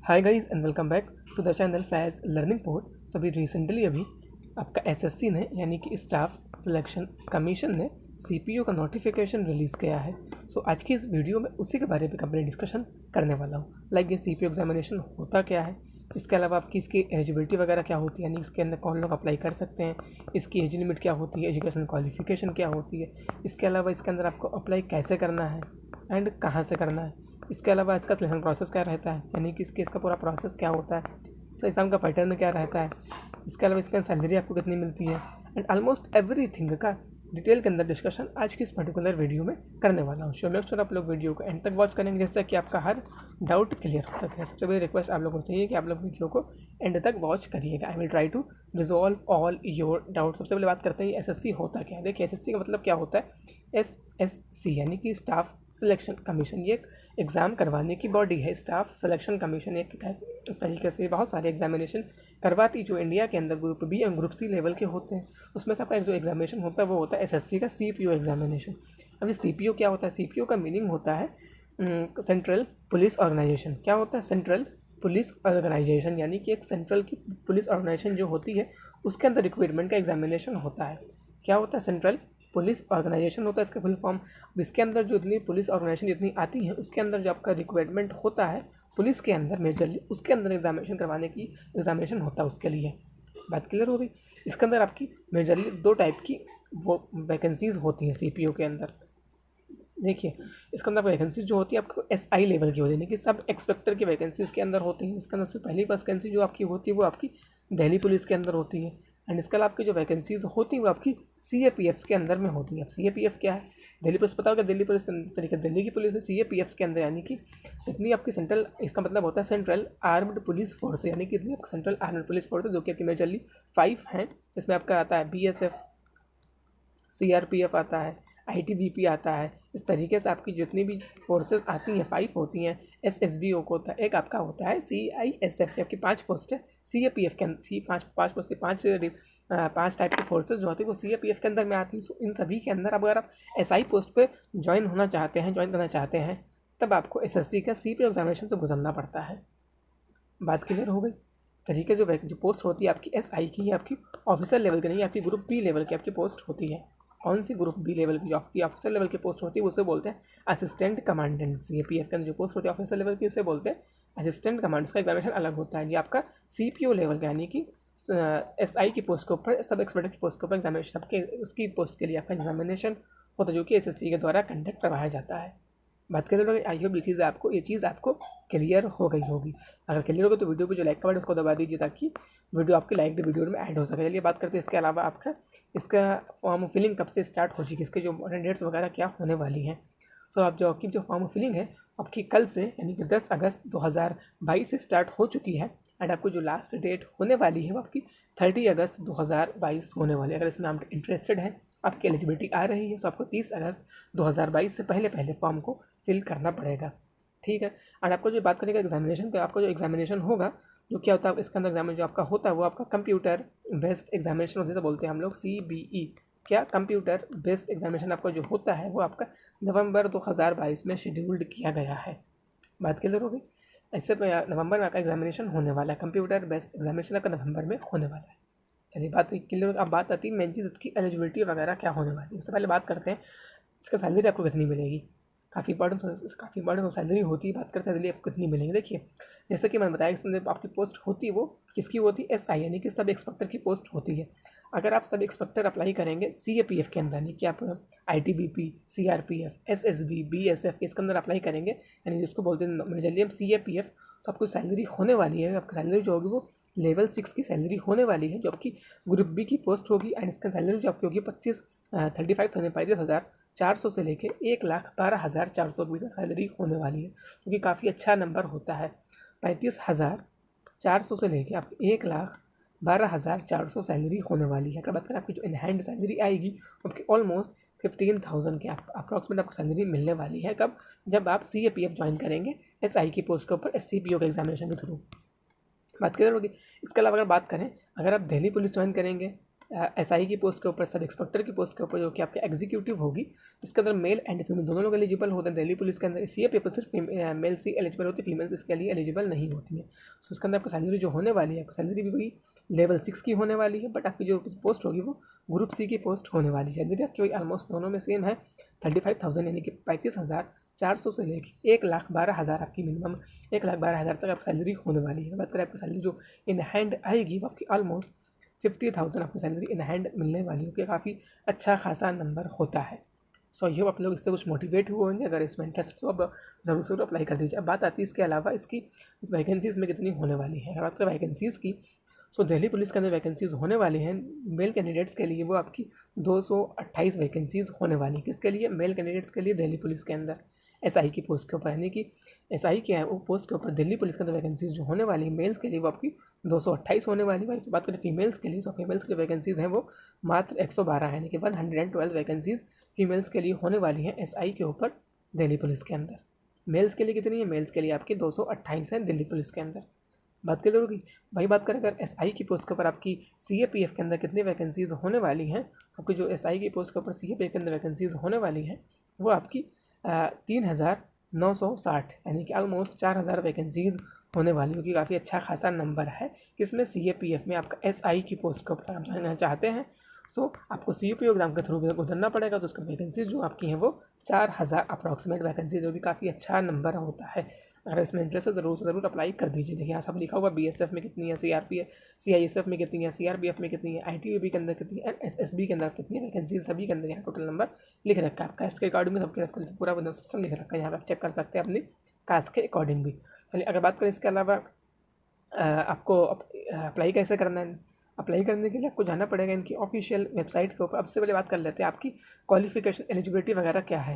Hi guys and welcome back to the channel Faiz learning port. So अभी recently आपका SSC ने यानी कि स्टाफ सिलेक्शन कमीशन ने सीपीयू का नोटिफिकेशन रिलीज़ किया है। सो आज की इस वीडियो में उसी के बारे में कंप्लीट डिस्कशन करने वाला हूँ। लाइक ये सीपीयू एग्जामिनेशन होता क्या है, इसके अलावा आपकी इसकी एलिजिबिलिटी वगैरह क्या होती है, यानी इसके अंदर कौन लोग अप्लाई कर सकते हैं, इसकी एज लिमिट क्या होती है, एजुकेशन क्वालिफिकेशन क्या होती है, इसके अलावा इसके अंदर आपको अप्लाई कैसे करना है एंड कहाँ से करना है, इसके अलावा इसका सिलेक्शन प्रोसेस क्या रहता है, यानी कि इसका पूरा प्रोसेस क्या होता है, इस एग्ज़ाम का पैटर्न क्या रहता है, इसके अलावा इसका सैलरी आपको कितनी मिलती है एंड ऑलमोस्ट एवरीथिंग का डिटेल के अंदर डिस्कशन आज की इस पर्टिकुलर वीडियो में करने वाला हूँ। मेक श्योर आप लोग वीडियो को एंड तक वॉच करेंगे जिससे कि आपका हर डाउट क्लियर हो सके। सबसे बड़ी रिक्वेस्ट आप लोगों से ये कि आप लोग वीडियो को एंड तक वॉच करिएगा। I will try to resolve all your doubt. सबसे पहले बात करते हैं एसएससी होता क्या है। देखिए एसएससी का मतलब क्या होता है। एसएससी यानी कि स्टाफ सिलेक्शन कमीशन, ये एक एग्ज़ाम करवाने की बॉडी है। स्टाफ सिलेक्शन कमीशन एक तरीके से बहुत सारे एग्जामिनेशन करवाती जो इंडिया के अंदर ग्रुप बी और ग्रुप सी लेवल के होते हैं। उसमें से आपका एक जो एग्जामिनेशन होता है वो होता है एसएससी का सीपीयू एग्जामिनेशन। अब ये सीपीयू क्या होता है? सीपीयू का मीनिंग होता है सेंट्रल पुलिस ऑर्गेनाइजेशन। क्या होता है? सेंट्रल पुलिस ऑर्गेनाइजेशन, यानी कि एक सेंट्रल की पुलिस ऑर्गेनाइजेशन जो होती है उसके अंदर रिक्वायरमेंट का एग्जामिनेशन होता है। क्या होता है? सेंट्रल पुलिस ऑर्गेनाइजेशन होता है इसका फुल फॉर्म। इसके अंदर जो इतनी पुलिस ऑर्गेनाइजेशन जितनी आती है उसके अंदर जो आपका रिक्वायरमेंट होता है पुलिस के अंदर मेजरली, उसके अंदर एग्जामिनेशन करवाने की एग्जामिनेशन होता है उसके लिए। बात क्लियर हो गई। इसके अंदर आपकी मेजरली दो टाइप की वो वैकेंसीज़ होती हैं सीपीयू के अंदर। देखिए इसके अंदर वैकेंसी जो होती है आपको एसआई लेवल की होती है, यानी कि सब एक्सपेक्टर की वैकेंसी इसके अंदर होती है। इसके अंदर से पहली वैकेंसी जो आपकी होती है वो आपकी दिल्ली पुलिस के अंदर होती है एंड इसके अलावा आपकी जो वैकेंसीज़ होती हैं वो आपकी सीएपीएफ के अंदर में होती हैं। अब सीएपीएफ क्या है? दिल्ली पुलिस पता होगा, दिल्ली पुलिस तरीके दिल्ली की पुलिस है। सीएपीएफ के अंदर यानी कि जितनी आपकी सेंट्रल, इसका मतलब होता है सेंट्रल आर्म्ड पुलिस फोर्स, यानी कि इतनी सेंट्रल आर्म्ड पुलिस फोर्स है जो कि आपकी मेजरली 5 हैं। इसमें आपका आता है बीएसएफ, सीआरपीएफ आता है, आईटीबीपी आता है। इस तरीके से आपकी जितनी भी फोर्सेस आती हैं 5 होती हैं। एसएसबी को होता है, एक आपका होता है सीआईएसएफ, आपकी 5 पोस्ट है सीएपीएफ के अंदर। पाँच पोस्ट, 5 टाइप की फोर्सेस जो होती है वो सीएपीएफ के अंदर में आती हैं। इन सभी के अंदर अगर आप एसआई पोस्ट पे ज्वाइन करना चाहते हैं तब आपको एसएससी का सीपीयू एग्जामिनेशन से गुजरना पड़ता है। बात क्लियर हो गई। तरीके जो पोस्ट होती है आपकी एसआई की, ये आपकी ऑफिसर लेवल की नहीं, आपकी ग्रुप बी लेवल की आपकी पोस्ट होती है। कौन सी? ग्रुप बी लेवल की जो आपकी ऑफिसर लेवल की पोस्ट होती है उसे बोलते हैं असिस्टेंट कमांडेंट। सीएपीएफ के अंदर जो पोस्ट होती है ऑफिसर लेवल की उसे बोलते हैं असिस्टेंट कमांड। उसका एग्जामिनेशन अलग होता है। ये आपका सीपीयू लेवल का, यानी कि एसआई की पोस्ट के ऊपर, सब एक्सपर्टर की पोस्ट के ऊपर एग्जामिनेशन, आपके उसकी पोस्ट के लिए आपका एग्जामिनेशन होता है जो कि एसएससी के द्वारा कंडक्ट करवाया जाता है। बात करें तो आई होप ये चीज़ आपको क्लियर हो गई होगी। अगर क्लियर होगी तो वीडियो को जो लाइक का बटन उसको दबा दीजिए ताकि वीडियो आपके लाइक वीडियो में ऐड हो सके। चलिए बात करते हैं इसके अलावा आपका इसका फॉर्म फिलिंग कब से स्टार्ट हो जाएगी, इसके जो डेट्स वगैरह क्या होने वाली हैं। सो आप जो फॉर्म फिलिंग है आपकी कल से यानी कि 10 अगस्त 2022 से स्टार्ट हो चुकी है एंड आपको जो लास्ट डेट होने वाली है वो आपकी 30 अगस्त 2022 होने वाली है। अगर इसमें आप इंटरेस्टेड हैं, आपकी एलिजिबिलिटी आ रही है तो आपको 30 अगस्त 2022 से पहले फॉर्म को फिल करना पड़ेगा। ठीक है। और आपको जो बात करेंगे एग्जामिनेशन का, आपका जो एग्जामिनेशन होगा जो क्या होता है इसके अंदर एग्जामिनेशन जो आपका होता है वो आपका कंप्यूटर बेस्ड एग्जामिनेशन जैसे बोलते हैं हम लोग CBE। क्या? कंप्यूटर बेस्ड एग्जामिनेशन आपका जो होता है वो आपका नवंबर 2022 में शेड्यूल्ड किया गया है। बात क्लियर हो गई। इससे नवंबर में आपका एग्जामिनेशन होने वाला है, कंप्यूटर बेस्ड एग्जामिनेशन आपका नवंबर में होने वाला है। चलिए बात क्लियर। अब बात आती है मेन चीज़ इसकी एलिजिबिलिटी वगैरह क्या होने वाली है। इससे पहले बात करते हैं इसका सैलरी आपको कितनी मिलेगी। काफ़ी इंपॉर्टेंट सैलरी होती है। बात करें सैलरी आपको कितनी मिलेगी। देखिए जैसे कि मैंने बताया इसमें आपकी पोस्ट होती है वो किसकी होती है? एसआई, यानी कि सब एक्सपेक्टर की पोस्ट होती है। अगर आप सब एक्सपेक्टर अप्लाई करेंगे सीएपीएफ के अंदर, यानी कि आप आईटीबीपी, सीआरपीएफ, एसएसबी, बीएसएफ इसके अंदर अप्लाई करेंगे, यानी जिसको बोलते हैं मेजरली हम सीएपीएफ, तो आपको सैलरी होने वाली है, आपकी सैलरी जो होगी वो लेवल 6 की सैलरी होने वाली है जो आपकी ग्रुप बी की पोस्ट होगी एंड इसका सैलरी जो आपकी होगी 35,400 से लेके 1,12,400 के बीच सैलरी होने वाली है, जो कि काफ़ी अच्छा नंबर होता है। 35,400 से लेके आप 1,12,400 सैलरी होने वाली है। अगर बात करें आपकी जो इन हैंड सैलरी आएगी आपकी ऑलमोस्ट 15,000 के अप्रॉक्सीमेट आपको सैलरी मिलने वाली है। कब? जब आप सीएपीएफ ज्वाइन करेंगे एसआई की पोस्ट के ऊपर एससीपीओ के एग्जामिनेशन के थ्रू। बात क्लियर होगी। इसके अलावा अगर बात करें, अगर आप दिल्ली पुलिस ज्वाइन करेंगे SI की पोस्ट के ऊपर, सब इंस्पेक्टर की पोस्ट के ऊपर जो कि आपके एग्जीक्यूटिव होगी, इसके अंदर मेल एंड फीमेल दोनों लोग एलिजिबल होते हैं दिल्ली पुलिस के अंदर। इसी पेपर सिर्फ मेल से एलिजिबल होती है, फीमेल्स इसके लिए एलिजिबल नहीं होती है। सो उसके अंदर आपको सैलरी जो होने वाली है, आपको सैलरी भी वही लेवल 6 की होने वाली है, बट आपकी जो पोस्ट होगी वो ग्रुप C की पोस्ट होने वाली है। सैलरी आपकी वही ऑलमोस्ट दोनों में सेम है, 35,000 यानी कि 35,400 से लेकर 1,12,000 आपकी मिनिमम 1,12,000 तक आपकी सैलरी होने वाली है। बात करें आपकी सैलरी जो इन हैंड आएगी वो आपकी ऑलमोस्ट 50,000 आपको सैलरी इन हैंड मिलने वाली है, कि काफ़ी अच्छा खासा नंबर होता है। सो ये आप लोग इससे कुछ मोटिवेट हुए होंगे, अगर इसमें इंटरेस्ट हो अब ज़रूर अप्लाई कर दीजिए। अब बात आती है इसके अलावा इसकी वैकेंसीज़ में कितनी होने वाली है। अगर बात करें वैकेंसीज़ की, सो दिल्ली पुलिस के अंदर वैकेंसीज़ होने वाली हैं मेल कैंडिडेट्स के लिए, वो आपकी 228 वैकेंसीज़ होने वाली। किसके लिए? मेल कैंडिडेट्स के लिए दिल्ली पुलिस के अंदर SI की पोस्ट के ऊपर, यानी कि SI के है वो पोस्ट के ऊपर दिल्ली पुलिस के अंदर वैकेंसीज़ जो होने वाली है मेल्स के लिए वो आपकी 228 होने वाली है। बात करें फीमेल्स के लिए, तो फीमेल्स की वैकेंसीज़ हैं वो मात्र 112 है, यानी कि 112 वैकेंसीज़ फीमेल्स के लिए होने वाली हैं SI के ऊपर दिल्ली पुलिस के अंदर। मेल्स के लिए कितनी है? मेल्स के लिए आपकी 228 है दिल्ली पुलिस के अंदर। बात कर जरूर भाई, बात करें अगर SI की पोस्ट के ऊपर आपकी CAPF के अंदर कितनी वैकेंसीज़ होने वाली हैं, आपकी जो SI की पोस्ट के ऊपर CAPF के अंदर वैकेंसीज़ होने वाली हैं वो आपकी 3,960 यानी कि ऑलमोस्ट 4,000 वैकेंसीज़ होने वाली, जो कि काफ़ी अच्छा खासा नंबर है। किसमें? CAPF में आपका SI की पोस्ट के ऊपर आप जाना चाहते हैं, सो आपको CAPF एग्जाम के थ्रू गुजरना पड़ेगा, तो उसका वैकेंसीज जो आपकी हैं वो 4,000 अप्रॉक्सीमेट वैकेंसीज, जो भी काफ़ी अच्छा नंबर होता है। अगर इसमें इंटरेस्ट है ज़रूर से ज़रूर अप्लाई कर दीजिए। देखिए यहाँ सब लिखा हुआ BSF में कितनी है, CISF में कितनी है, CRPF में कितनी है, ITBP के अंदर कितनी है, SSB के अंदर कितनी है वैकेंसीज, सभी के अंदर यहाँ टोटल नंबर लिख रखा है। कास्ट के अकॉर्डिंग में सबके पूरा सिस्टम लिख रखा है, यहाँ पर आप चेक कर सकते हैं अपनी कास्ट के अकॉर्डिंग भी। चलिए अगर बात करें इसके अलावा आपको अप्लाई कैसे करना है। अप्लाई करने के लिए आपको जाना पड़ेगा इनकी ऑफिशियल वेबसाइट के ऊपर। अब से पहले बात कर लेते हैं आपकी क्वालिफिकेशन एलिजिबिलिटी वगैरह क्या है।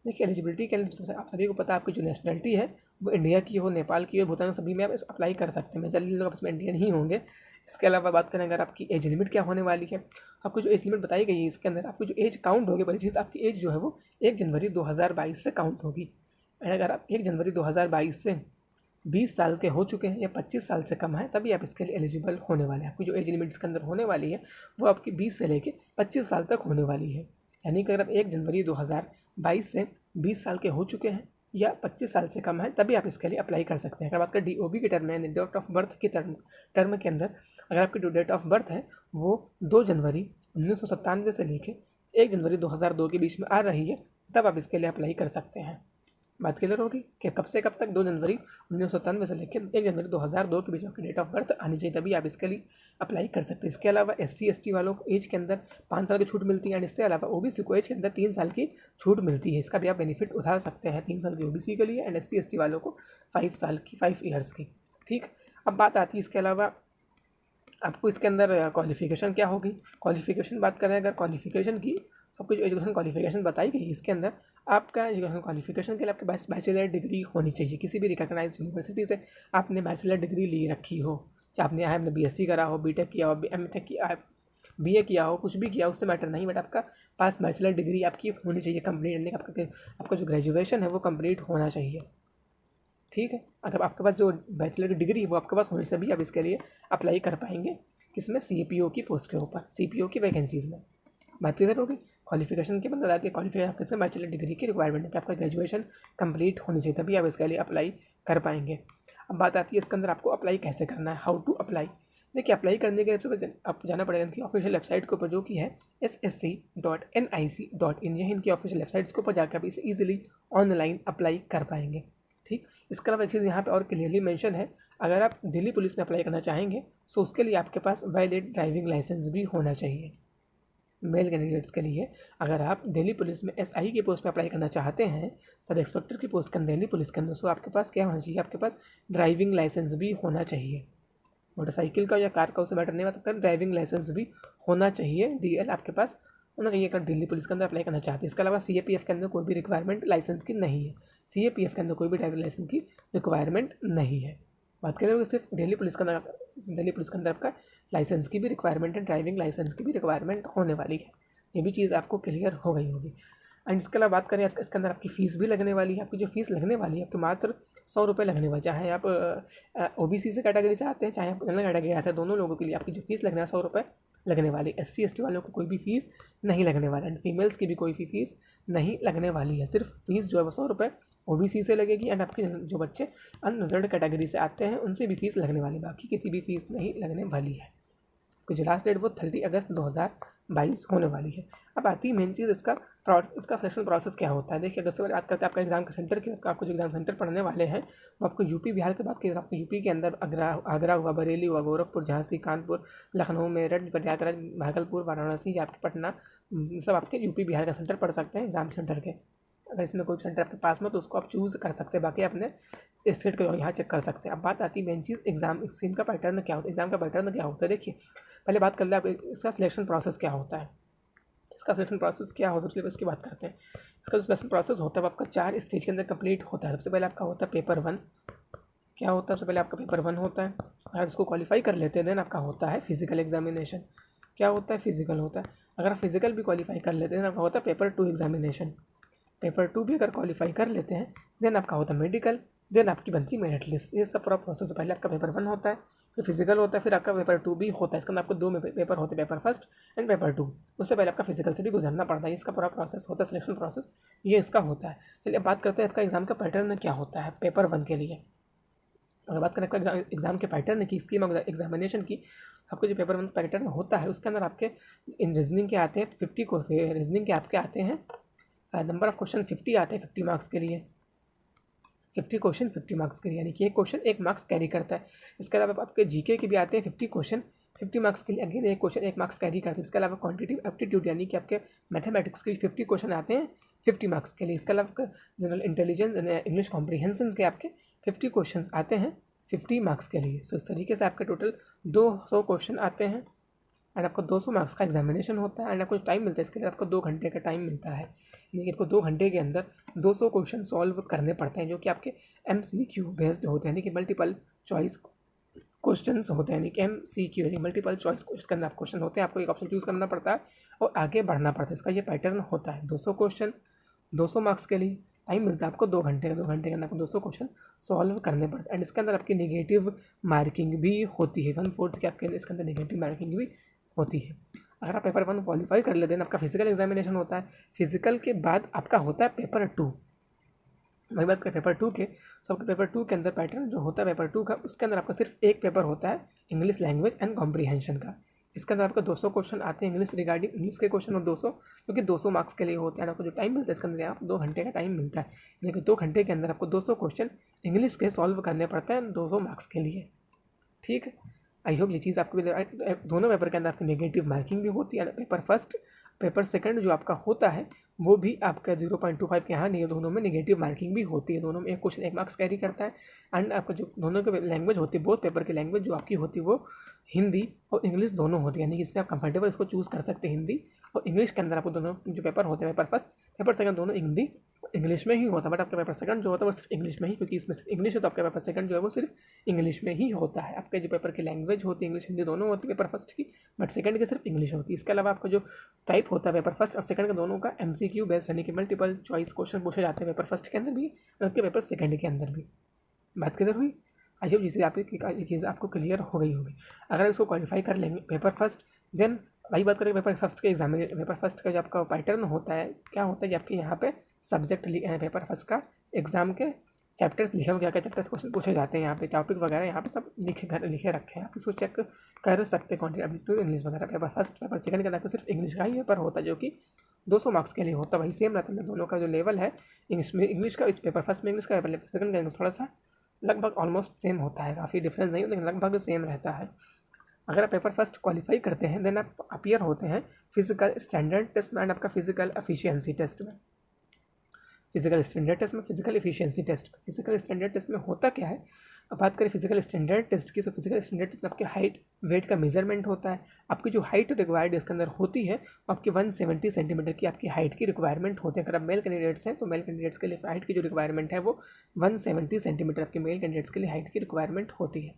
देखिए एलिजिबिलिटी के लिए आप सभी को पता है आपकी जो नेशनलिटी है वो इंडिया की हो, नेपाल की हो, भूटान, सभी में आप अप्लाई कर सकते हैं। मेजरली लोग इसमें इंडियन ही होंगे। इसके अलावा बात करें अगर आपकी एज लिमिट क्या होने वाली है, आपको जो एज लिमिट बताई गई है इसके अंदर आपकी जो एज काउंट होगी, बड़ी चीज़ आपकी एज जो है वो 1 जनवरी 2022 से काउंट होगी। अगर आप 1 जनवरी 2022 से 20 साल के हो चुके हैं या 25 साल से कम है तभी आप इसके लिए एलिजिबल होने वाले हैं। आपकी जो एज लिमिट इसके अंदर होने वाली है वो आपकी 20 से लेके 25 साल तक होने वाली है। यानी कि अगर आप 1 जनवरी 2022 से 20 साल के हो चुके हैं या 25 साल से कम है तभी आप इसके लिए अप्लाई कर सकते हैं। अगर बात करें DOB के टर्म में, डेट ऑफ बर्थ की टर्म के अंदर, अगर आपकी जो डेट ऑफ बर्थ है वो 2 जनवरी 1997 से लेके 1 जनवरी 2002 के बीच में आ रही है तब आप इसके लिए अप्लाई कर सकते हैं। बात क्लियर होगी कि कब से कब तक? 2 जनवरी 1997 से लेकर 1 जनवरी 2002 के बीच में आपकी डेट ऑफ बर्थ आनी चाहिए, तभी आप इसके लिए अप्लाई कर सकते हैं। इसके अलावा SC ST वालों को एज के अंदर 5 साल की छूट मिलती है, एंड इसके अलावा OBC को एज के अंदर 3 साल की छूट मिलती है। इसका भी आप बेनिफिट उठा सकते हैं 3 साल की OBC के लिए, एंड SC ST वालों को 5 ईयर्स की। ठीक, अब बात आती है इसके अलावा आपको इसके अंदर क्वालिफिकेशन क्या होगी। क्वालिफिकेशन बात करें अगर क्वालिफिकेशन की, सबकी जो एजुकेशन क्वालिफिकेशन बताई गई इसके अंदर, आपका एजुकेशन क्वालिफिकेशन के लिए आपके पास बैचलर डिग्री होनी चाहिए। किसी भी रिकॉग्नाइज्ड यूनिवर्सिटी से आपने बैचलर डिग्री ली रखी हो, चाहे आपने BSc करा हो, BTech किया हो, M.Tech किया, BA किया हो, कुछ भी किया हो, उससे मैटर नहीं, बट आपका पास बैचलर डिग्री आपकी होनी चाहिए कंप्लीट, यानी कि आपका जो ग्रेजुएशन है वो कंप्लीट होना चाहिए। ठीक है, अगर आपके पास जो बैचलर की डिग्री है वो आपके पास होने से भी आप इसके लिए अप्लाई कर पाएंगे। किसमें? CPO की पोस्ट के ऊपर, CPO की वैकेंसीज़ में। बात क्लियर होगी। क्वालिफिकेशन के बंद आती है, क्वालिफिकेशन आपके बैचलर डिग्री की रिक्वायरमेंट है कि आपका ग्रेजुएशन कंप्लीट होनी चाहिए तभी आप इसके लिए अप्लाई कर पाएंगे। अब बात आती है इसके अंदर आपको अप्लाई कैसे करना है, हाउ टू अप्लाई। देखिए अप्लाई करने के लिए आपको जाना पड़ेगा इनकी ऑफिशियल वेबसाइट के ऊपर, जो कि है ssc.nic.in। यह इनकी ऑफिशियल वेबसाइट्स के ऊपर जाकर आप इसे ईजिली ऑनलाइन अप्लाई कर पाएंगे। ठीक, इसके अलावा एक चीज़ यहाँ पे और क्लियरली मेंशन है, अगर आप दिल्ली पुलिस में अप्लाई करना चाहेंगे तो उसके लिए आपके पास वैलिड ड्राइविंग लाइसेंस भी होना चाहिए। मेल कैंडिडेट्स के लिए अगर आप दिल्ली पुलिस में SI की पोस्ट में अप्लाई करना चाहते हैं, सब इंस्पेक्टर की पोस्ट के अंदर दिल्ली पुलिस के अंदर, सो आपके पास क्या होना चाहिए? आपके पास ड्राइविंग लाइसेंस भी होना चाहिए। मोटरसाइकिल का या कार का उससे मैटर नहीं होता, ड्राइविंग लाइसेंस भी होना चाहिए। DL आपके पास होना चाहिए अगर दिल्ली पुलिस के अंदर अप्लाई करना चाहते हैं। इसके अलावा CAPF के अंदर कोई भी रिक्वायरमेंट लाइसेंस की नहीं है। CAPF के अंदर कोई भी ड्राइविंग लाइसेंस की रिक्वायरमेंट नहीं है। बात करें सिर्फ दिल्ली पुलिस के अंदर आपका लाइसेंस की भी रिक्वायरमेंट है, ड्राइविंग लाइसेंस की भी रिक्वायरमेंट होने वाली है। ये भी चीज़ आपको क्लियर हो गई होगी। एंड इसके अलावा बात करें इसके अंदर आपकी फ़ीस भी लगने वाली है। आपकी जो फीस लगने वाली है आपके मात्र 100 रुपये लगने वाले, चाहे आप OBC से कैटेगरी से आते हैं चाहे आप जनरल कैटेगरी आते हैं, दोनों लोगों के लिए आपकी जो फीस लगना है 100 रुपये लगने वाली। SC ST वालों को कोई भी फीस नहीं लगने वाला एंड फीमेल्स की भी कोई भी फीस नहीं लगने वाली है। सिर्फ फीस जो है वो 100 रुपये OBC से लगेगी एंड आपके जो बच्चे अनरिजर्व्ड कैटेगरी से आते हैं उनसे भी फीस लगने वाली, बाकी किसी भी फीस नहीं लगने वाली है। तो जो लास्ट डेट वो 30 अगस्त 2022 होने वाली है। अब आती है मेन चीज़, इसका सिलेक्शन प्रोसेस क्या होता है। देखिए अगस्त से बात करते हैं आपका एग्जाम का सेंटर की। आपको जो एग्जाम सेंटर पढ़ने वाले हैं वो आपको यूपी बिहार की बात करें, आपको यूपी के अंदर आगरा हुआ, बरेली हुआ, गोरखपुर, झांसी, कानपुर, लखनऊ, मेरठ, प्रयागराज, भागलपुर, वाराणसी, आपके पटना, सब आपके यूपी बिहार का सेंटर पढ़ सकते हैं एग्जाम सेंटर के। अगर इसमें कोई सेंटर आपके पास में तो उसको आप चूज़ कर सकते हैं, बाकी अपने स्टेट को यहाँ चेक कर सकते हैं। अब बात आती है मेन चीज़ एग्जाम का पैटर्न क्या होता है। एग्जाम का पैटर्न क्या होता है, देखिए पहले बात कर ले आप इसका सिलेक्शन प्रोसेस क्या होता है। इसका सिलेक्शन प्रोसेस क्या हो सबसे पहले उसकी बात करते हैं। इसका जो सिलेक्शन प्रोसेस होता है वो आपका 4 स्टेज के अंदर कंप्लीट होता है। सबसे पहले आपका होता है पेपर 1। क्या होता है, सबसे पहले आपका पेपर 1 होता है। अगर उसको क्वालिफाई कर लेते हैं देन आपका होता है फिजिकल एग्जामिनेशन। क्या होता है, फिजिकल होता है। अगर आप फिजिकल भी क्वालिफाई कर लेते हैं देन आपका होता है पेपर 2 एग्जामिनेशन। पेपर 2 भी अगर क्वालिफाई कर लेते हैं देन आपका होता है मेडिकल, देन आपकी बनती है मेरिट लिस्ट। ये इसका पूरा प्रोसेस है। पहले आपका पेपर 1 होता है, फिर फिजिकल होता है, फिर आपका पेपर 2 भी होता है। इसके अंदर आपको 2 पेपर होते हैं, पेपर फर्स्ट एंड पेपर 2। उससे पहले आपका फिजिकल से भी गुजरना पड़ता है। इसका पूरा प्रोसेस होता है, सिलेक्शन प्रोसेस ये इसका होता है। चलिए अब बात करते हैं आपका एग्जाम का पैटर्न क्या होता है पेपर 1 के लिए। अगर बात करें आपका एग्जाम के पैटर्न की, स्कीम ऑफ एग्जामिनेशन की, आपको जो पेपर 1 पैटर्न होता है उसके अंदर आपके इन रीजनिंग के आते हैं 50 को, रीजनिंग के आपके आते हैं नंबर ऑफ क्वेश्चन 50 आते हैं 50 मार्क्स के लिए। 50 क्वेश्चन 50 मार्क्स के लिए, यानी कि एक क्वेश्चन 1 मार्क्स कैरी करता है। इसके अलावा आपके जीके के भी आते हैं 50 क्वेश्चन 50 मार्क्स के लिए, अगेन एक क्वेश्चन 1 मार्क्स कैरी करते हैं। इसके अलावा क्वांटिटेटिव एप्टीट्यूड यानी कि आपके मैथमेटिक्स के 50 क्वेश्चन आते हैं 50 मार्क्स के लिए। इसके अलावा जनरल इंटेलिजेंस इंग्लिश कॉम्प्रीहेंशन के आपके 50 क्वेश्चन आते हैं 50 मार्क्स के लिए। सो इस तरीके से आपके टोटल 200 क्वेश्चन आते हैं एंड आपको 200 मार्क्स का एग्जामिनेशन होता है एंड आपको टाइम मिलता है। इसके लिए आपको 2 घंटे का टाइम मिलता है, यानी कि आपको 2 घंटे के अंदर 200 क्वेश्चन सॉल्व करने पड़ते हैं, जो कि आपके MCQ बेस्ड होते हैं, यानी कि मल्टीपल चॉइस क्वेश्चंस होते हैं। यानी कि MCQ यानी मल्टीपल चॉइस के अंदर क्वेश्चन होते हैं, आपको एक ऑप्शन चूज़ करना पड़ता है और आगे बढ़ना पड़ता है। इसका ये पैटर्न होता है। 200 क्वेश्चन 200 मार्क्स के लिए टाइम मिलता है आपको 2 घंटे का। 2 घंटे के अंदर आपको 200 क्वेश्चन सॉल्व करने पड़ते हैं एंड इसके अंदर आपकी नेगेटिव मार्किंग भी होती है। 1/4 की आपके इसके अंदर नेगेटिव मार्किंग भी होती है। अगर आप पेपर 1 क्वालिफाई कर लेते हैं आपका फिजिकल एग्जामिनेशन होता है। फिजिकल के बाद आपका होता है पेपर 2। वही बात करें पेपर 2 के, सबके पेपर 2 के अंदर पैटर्न जो होता है पेपर 2 का, उसके अंदर आपका सिर्फ एक पेपर होता है इंग्लिश लैंग्वेज एंड कॉम्प्रीहेंशन का। इसके अंदर आपको 200 क्वेश्चन आते हैं इंग्लिश रिगार्डिंग इंग्लिश के क्वेश्चन, और 200 क्योंकि 200 मार्क्स के लिए होते हैं। आपको जो टाइम मिलता है इसके अंदर आप 2 घंटे का टाइम मिलता है, यानी कि 2 घंटे के अंदर आपको 200 क्वेश्चन इंग्लिश के सॉल्व करने पड़ते हैं 200 मार्क्स के लिए। ठीक है, आई होप ये चीज़ आपको दोनों पेपर के अंदर आपकी नेगेटिव मार्किंग भी होती है। पेपर फर्स्ट पेपर सेकंड जो आपका होता है वो भी आपका 0.25 के यहाँ नहीं, दोनों में नेगेटिव मार्किंग भी होती है। दोनों में एक क्वेश्चन 1 मार्क्स कैरी करता है एंड आपका जो दोनों के लैंग्वेज होती है, बोथ पेपर की लैंग्वेज जो आपकी होती है वो हिंदी और इंग्लिश दोनों होती है, यानी कि इसमें आप कंफर्टेबल इसको चूज़ कर सकते हैं। हिंदी और इंग्लिश के अंदर आपको दोनों जो पेपर होते हैं, पेपर फर्स्ट पेपर सेकंड दोनों हिंदी इंग्लिश में ही होता है, बट आपका पेपर सेकंड जो होता है वो सिर्फ इंग्लिश में ही, क्योंकि इसमें सिर्फ इंग्लिश है तो आपका पेपर सेकंड जो है वो सिर्फ इंग्लिश में ही होता है। आपके जो पेपर की लैंग्वेज होती है इंग्लिश हिंदी दोनों होती है पेपर फर्स्ट की, बट सेकंड की सिर्फ इंग्लिश होती है। इसके अलावा आपका जो टाइप होता है पेपर फर्स्ट और सेकंड का दोनों का MCQ बेस्ड, यानी कि मल्टीपल चॉइस क्वेश्चन पूछे जाते हैं पेपर फर्स्ट के अंदर भी और आपके पेपर सेकंड के अंदर भी। बात किधर हुई, अजब जिससे आपकी ये चीज़ आपको क्लियर हो गई होगी। अगर इसको क्वालिफाई कर लेंगे पेपर फर्स्ट, देन वही बात करें पेपर फर्स्ट के पेपर फर्स्ट का जो आपका पैटर्न होता है क्या होता है कि आपके यहाँ पे सब्जेक्ट पेपर फर्स्ट का एग्जाम के चैप्टर्स लिखे हुए, क्या क्या चैप्टर्स क्वेश्चन पूछे जाते हैं, यहाँ पे टॉपिक वगैरह यहाँ पे सब लिखे रखे हैं, आप इसको चेक कर सकते हैं। क्वांटिटेटिव इंग्लिश वगैरह पेपर फर्स्ट पेपर सेकंड के अंदर सिर्फ इंग्लिश का ही पेपर होता है, जो कि 200 मार्क्स के लिए होता है। वही सेम रहता है, दोनों का जो लेवल है इंग्लिश का, इस पेपर फर्स्ट में इंग्लिश का, पेपर सेकंड का इंग्लिश थोड़ा सा लगभग ऑलमोस्ट सेम होता है, काफ़ी डिफरेंस नहीं होता, लेकिन लगभग सेम रहता है। अगर आप पेपर फर्स्ट क्वालिफाई करते हैं देन आप अपीयर होते हैं फिजिकल स्टैंडर्ड टेस्ट में एंड आपका फिजिकल एफिशिएंसी टेस्ट में। फिजिकल स्टैंडर्ड टेस्ट में फिजिकल एफिशिएंसी टेस्ट में फिजिकल स्टैंडर्ड टेस्ट में होता क्या है। अब बात करें फिजिकल स्टैंडर्ड टेस्ट की, तो फिजिकल स्टैंडर्ड टेस्ट में आपके हाइट वेट का मेजरमेंट होता है। आपकी जो हाइट रिक्वायर्ड इसके अंदर होती है आपकी 170 सेंटीमीटर की आपकी हाइट की रिक्वायरमेंट होती है। अगर आप मेल कैंडिडेट्स हैं तो मेल कैंडिडेट्स के लिए हाइट की जो रिक्वायरमेंट है वो 170 सेंटीमीटर आपके मेल कैंडिडेट्स के लिए हाइट की रिक्वायरमेंट होती है।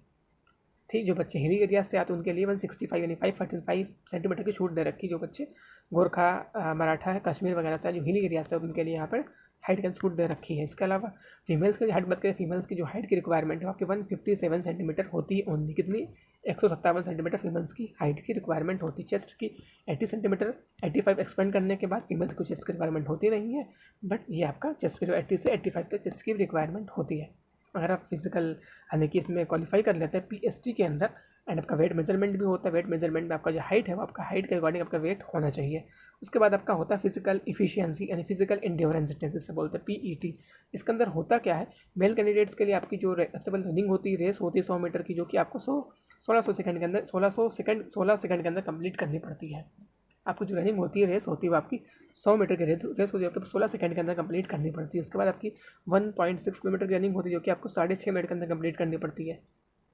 ठीक, जो बच्चे हिली एरिया से आते हैं उनके लिए 165 यानी 545 सेंटीमीटर की छूट दे रखी। जो बच्चे गोरखा मराठा कश्मीर वगैरह से जो हिली एरिया से उनके लिए यहाँ पर हाइट की छूट दे रखी है। इसके अलावा फीमेल्स की हाइट बात करें, फीमेल्स की जो हाइट की रिक्वायरमेंट है आपकी 157 सेंटीमीटर होती है ओनली। कितनी? 157 सेंटीमीटर फीमेल्स की हाइट की रिक्वायरमेंट होती है। चेस्ट की 80 सेंटीमीटर 85 एक्सपेंड करने के बाद फीमेल्स को चेस्ट की रिक्वायरमेंट होती नहीं है, बट ये आपका चेस्ट की जो 80 से 85 तक चेस्ट की रिक्वायरमेंट होती है। अगर आप फिजिकल यानी कि इसमें क्वालिफाई कर लेते हैं पीएसटी के अंदर, एंड आपका वेट मेजरमेंट भी होता है। वेट मेजरमेंट में आपका जो हाइट है वो आपका हाइट के अकॉर्डिंग आपका वेट होना चाहिए। उसके बाद आपका होता है फिजिकल इफिशियंसी यानी फिजिकल इंड्योरेंस टेस्ट, जिससे बोलते हैं पीईटी। इसके अंदर होता क्या है, मेल कैंडिडेट्स के लिए आपकी जो सबसे पहले रनिंग होती है, रेस होती है 100 मीटर की, जो कि आपको 1600 सेकंड के अंदर 16 सेकंड के अंदर कंप्लीट करनी पड़ती है। आपको जो रनिंग होती है, रेस होती है, वो आपकी 100 मीटर की रेस होती है, आपको 16 सेकंड के अंदर कंप्लीट करनी पड़ती है। उसके बाद आपकी 1.6 किलोमीटर की रनिंग होती है, जो कि आपको 6.5 मिनट के अंदर कंप्लीट करनी पड़ती है।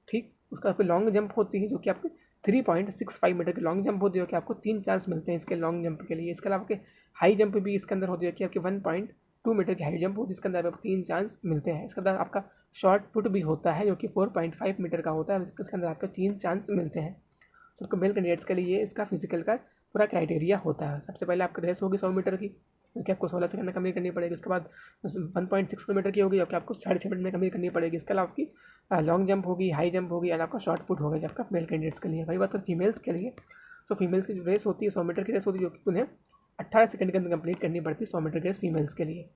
ठीक, उसका आपकी लॉन्ग जंप होती है, जो कि आपकी 3.65 मीटर की लॉन्ग जंप होती है, कि आपको 3 चांस मिलते हैं इसके लॉन्ग जंप के लिए। इसके अलावा आपके हाई जंप भी इसके अंदर होती है, कि आपकी 1.2 मीटर की हाई जंप होती है, इसके अंदर आपको 3 चांस मिलते हैं। इसके अंदर आपका शॉर्ट पुट भी होता है, जो कि 4.5 मीटर का होता है, इसके अंदर आपको 3 चांस मिलते हैं। सबको मेल कैंडिडेट्स के लिए इसका फिजिकल का पूरा क्राइटेरिया होता है। सबसे पहले आपकी रेस होगी 100 मीटर की, जो कि आपको 16 सेकंड में कंप्लीट करनी पड़ेगी। उसके बाद 1.6 किलोमीटर की होगी, जो कि आपको 6.5 मिनट में कंप्लीट करनी पड़ेगी। इसके अलावा आपकी लॉन्ग जंप होगी, हाई जंप होगी, और आपका शॉर्ट पुट होगा, जो आपका मेल कैंडिडेट्स के लिए। वही बात है फीमेल्स के लिए, तो फीमेल्स की जो रेस होती है 100 मीटर की रेस होती है, जो कि उन्हें 18 सेकंड के अंदर कंप्लीट करनी पड़ती है 100 मीटर की रेस फीमेल्स के लिए।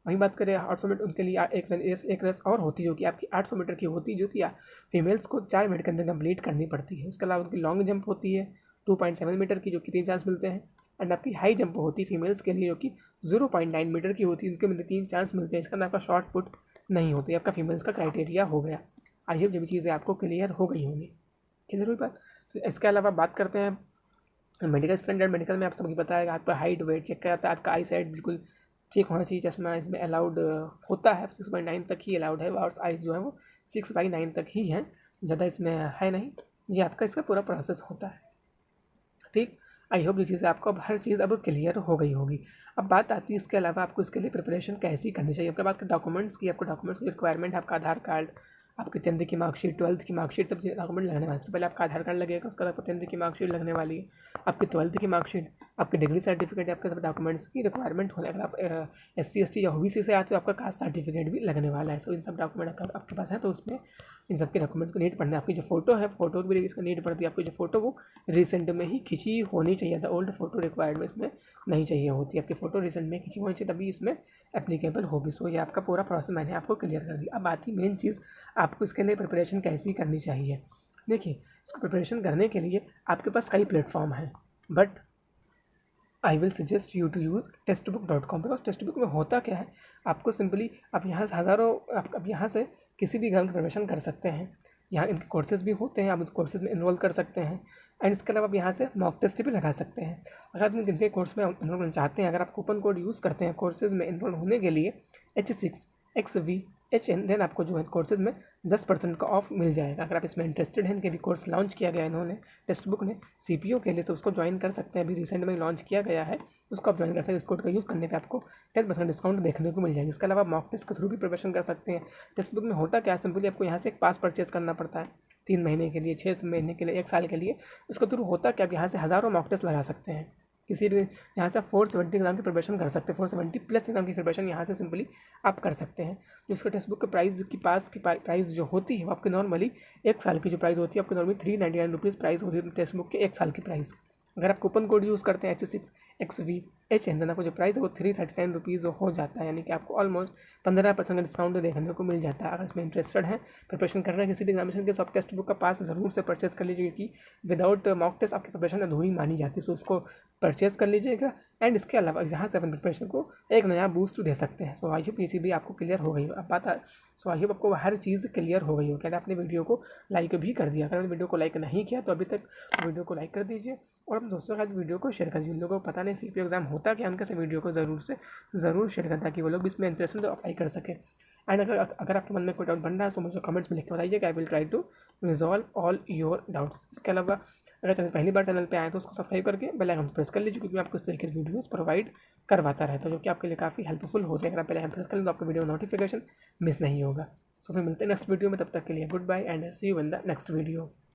वहीं बात करें 800 मीटर, उनके लिए एक रेस और होती है, जो कि आपकी 800 मीटर की होती है, जो कि फीमेल्स को 4 मिनट के अंदर कंप्लीट करनी पड़ती है। उसके अलावा उनकी लॉन्ग जंप होती है 2.7 मीटर की, जो कि 3 चांस मिलते हैं। एंड आपकी हाई जंप होती है फीमेल्स के लिए, जो कि 0.9 मीटर की होती है, उनके मिलते 3 चांस मिलते हैं। इसके अंदर आपका शॉर्ट पुट नहीं होती, आपका फीमेल्स का क्राइटेरिया हो गया। आई होप जो भी चीज़ें आपको क्लियर हो गई होंगी। क्लियर हुई बात? तो इसके अलावा बात करते हैं मेडिकल स्टैंडर्ड। मेडिकल में आप सभी पता है आपका हाइट वेट चेक कराता है, आपका आई साइट बिल्कुल ठीक होना चाहिए। चश्मा इसमें अलाउड होता है, 6/9 तक ही अलाउड है, और आइस जो है वो 6/9 तक ही है, ज़्यादा इसमें है नहीं। ये आपका इसका पूरा प्रोसेस होता है। ठीक, आई होप ये चीज़ें आपको अब हर चीज़ अब क्लियर हो गई होगी। अब बात आती है इसके अलावा आपको इसके लिए प्रिपरेशन कैसी करनी चाहिए। आपके बात डॉक्यूमेंट्स की, आपको डॉक्यूमेंट्स की रिक्वायरमेंट है, आपका आधार कार्ड, आपकी 10th की मार्कशीट, 12th की मार्कशीट, सब डॉक्यूमेंट लगने वाले। सबसे पहले आपका आधार कार्ड लगेगा, उसके बाद आपको 10th की मार्कशीट लगने वाली है, आपकी 12th की मार्कशीट, आपकी डिग्री सर्टिफिकेट, आपके सब डॉक्यूमेंट्स की रिक्वायरमेंट होने। अगर आप SC ST या OBC से आते हो, आपका कास्ट सर्टिफिकेट भी लगने वाला है। सो इन सब डॉक्यूमेंट आपके पास है, तो उसमें इन सब के डॉक्यूमेंट्स को नीड पड़ना है। आपकी जो फोटो है, फोटो की भी इसका नीड पड़ती है। आपकी जो फोटो वो रिसेंट में ही खिंची होनी चाहिए था, ओल्ड फोटो रिक्वायर्ड में इसमें नहीं चाहिए होती। आपकी फ़ोटो रिसेंट में खिंची होनी चाहिए, तभी इसमें एप्लीकेबल होगी। सो ये आपका पूरा प्रोसेस मैंने आपको क्लियर कर दिया। अब आती मेन चीज़, आपको इसके लिए प्रिपरेशन कैसी करनी चाहिए। देखिए, इसको प्रिपरेशन करने के लिए आपके पास कई प्लेटफॉर्म हैं, but I will suggest you to use textbook.com। Because text में होता क्या है, आपको सिंपली आप यहाँ से आप यहाँ से किसी भी ग्राम की प्रिपरेशन कर सकते हैं। यहाँ इनके कोर्सेज़ भी होते हैं, आप उस कोर्सेज़ में इनरोल कर सकते हैं। एंड इसके अलावा आप यहाँ से मॉक टेस्ट भी लगा सकते हैं। अगर आप जिनके कोर्स में इनरोल करना चाहते हैं, अगर आप कूपन कोड यूज़ करते हैं कोर्सेज़ में इनरोल होने के लिए H6XVHN, देन आपको जो है कोर्सेज़ में 10% का ऑफ मिल जाएगा। अगर आप इसमें इंटरेस्टेड हैं, इनके भी कोर्स लॉन्च किया गया है इन्होंने टेक्स्ट बुक ने CPO के लिए, तो उसको ज्वाइन कर सकते हैं। अभी रिसेंट में लॉन्च किया गया है, उसको आप ज्वाइन कर सकते हैं। इस कोड का यूज़ करने पे आपको 10% डिस्काउंट देखने को मिल जाएगा। इसके अलावा मॉक टेस्ट के थ्रू भी प्रिपरेशन कर सकते हैं। टेक्स्ट बुक में होता क्या है, सिंपली आपको यहाँ से एक पास परचेज करना पड़ता है 3 महीने के लिए, 6 महीने के लिए, 1 साल के लिए। उसके थ्रू होता क्या, आप यहाँ से हज़ारों मॉक टेस्ट लगा सकते हैं। किसी भी यहाँ से आप 470 एग्जाम की प्रिपरेशन कर सकते हैं, 470 प्लस एग्जाम की प्रिपरेशन यहाँ से सिंपली आप कर सकते हैं। जो उसका टेक्स्ट बुक के प्राइस की प्राइस जो होती है, वो आपकी नॉर्मली 1 साल की जो प्राइस होती है, आपकी नॉर्मली 399 रुपीज़ प्राइस होती है टेक्स्ट बुक के 1 साल की प्राइस। अगर आप कूपन कोड यूज़ करते हैं H6XVHN, देन आपको जो प्राइस है वो 339 रुपीज़ हो जाता है, यानी कि आपको ऑलमोस्ट 15% का डिस्काउंट देखने को मिल जाता है। अगर इसमें इंटरेस्टेड है, प्रिपरेशन कर रहे हैं किसी भी एग्जामिनेशन के, तो आप टेक्स्ट बुक का पास ज़रूर से परचेज कर लीजिएगा, क्योंकि विदाउट मॉक टेस्ट आपकी प्रिपरेशन अधूरी मानी जाती है। सो उसको परचेज कर लीजिएगा। एंड इसके अलावा यहाँ से अपन प्रिपरेशन को एक नया बूस्ट दे सकते हैं। सो आई होप ये चीज़ भी आपको क्लियर हो गई हो। अब बात सो आई होप आपको हर चीज़ क्लियर हो गई हो। क्या आपने वीडियो को लाइक भी कर दिया? अगर आपने वीडियो को लाइक नहीं किया तो अभी तक वीडियो को लाइक कर दीजिए, और अपने दोस्तों के साथ वीडियो को शेयर कर दीजिए। जिन लोगों को पता नहीं CPO एग्जाम होता क्या, उनके साथ वीडियो को ज़रूर शेयर करें, ताकि वो लोग भी इसमें इंटरेस्टेड तो अप्लाई कर सकें। एंड अगर आपके मन में कोई डाउट बन रहा है तो मुझे कमेंट्स में लिख के बताइए, I will try to resolve all your doubts. इसके अलावा अगर चैनल पहली बार चैनल पे आए तो उसको सब्सक्राइब करके बेल आइकन प्रेस कर लीजिए, क्योंकि मैं आपको इस तरीके से वीडियोस प्रोवाइड करवाता रहता हूँ, जो कि आपके लिए काफ़ी हेल्पफुल होते हैं। अगर आप बेल आइकन प्रेस कर लें तो आपको वीडियो नोटिफिकेशन मिस नहीं होगा। सो फिर मिलते हैं नेक्स्ट वीडियो में, तब तक के लिए goodbye and see you in the next video.